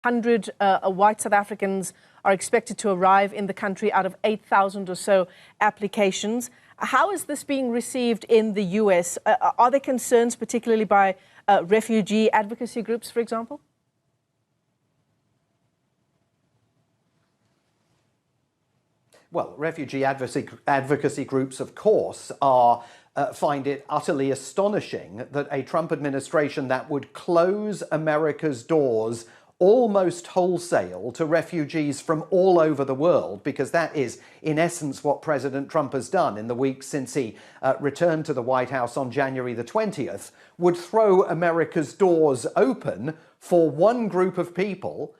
100 white South Africans are expected to arrive in the country out of 8,000 or so applications. How is this being received in the US? Are there concerns, particularly by refugee advocacy groups, for example? Well, refugee advocacy groups, of course, find it utterly astonishing that a Trump administration that would close America's doors almost wholesale to refugees from all over the world, because that is, in essence, what President Trump has done in the weeks since he returned to the White House on January the 20th, would throw America's doors open for one group of people,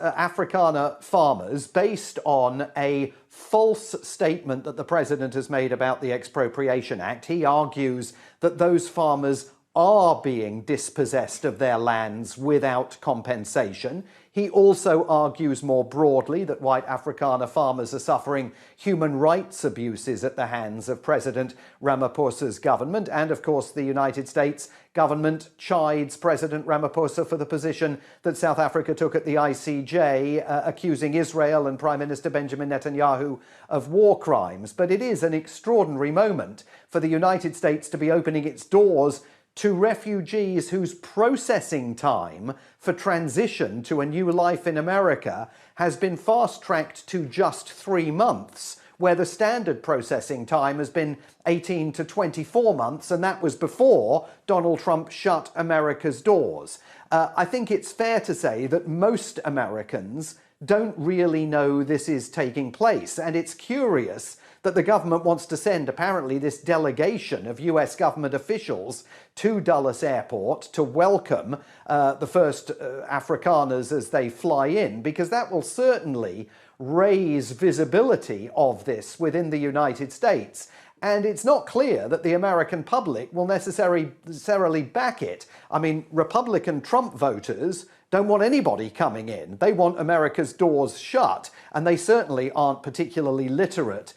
Afrikaner farmers, based on a false statement that the president has made about the Expropriation Act. He argues that those farmers are being dispossessed of their lands without compensation. He also argues more broadly that white Afrikaner farmers are suffering human rights abuses at the hands of President Ramaphosa's government. And of course, the United States government chides President Ramaphosa for the position that South Africa took at the ICJ, accusing Israel and Prime Minister Benjamin Netanyahu of war crimes. But it is an extraordinary moment for the United States to be opening its doors to refugees whose processing time for transition to a new life in America has been fast-tracked to just 3 months, where the standard processing time has been 18 to 24 months, and that was before Donald Trump shut America's doors. I think it's fair to say that most Americans don't really know this is taking place, and it's curious that the government wants to send, apparently, this delegation of US government officials to Dulles Airport to welcome the first Afrikaners as they fly in, because that will certainly raise visibility of this within the United States. And it's not clear that the American public will necessarily back it. I mean, Republican Trump voters don't want anybody coming in. They want America's doors shut, and they certainly aren't particularly literate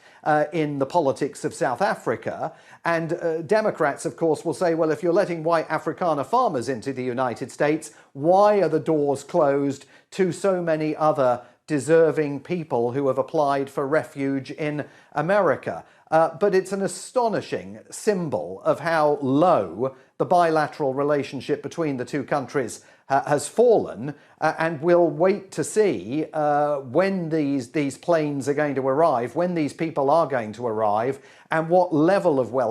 in the politics of South Africa. And Democrats, of course, will say, well, if you're letting white Afrikaner farmers into the United States, why are the doors closed to so many other deserving people who have applied for refuge in America? But it's an astonishing symbol of how low the bilateral relationship between the two countries has fallen, and we'll wait to see when these planes are going to arrive, when these people are going to arrive, and what level of welcome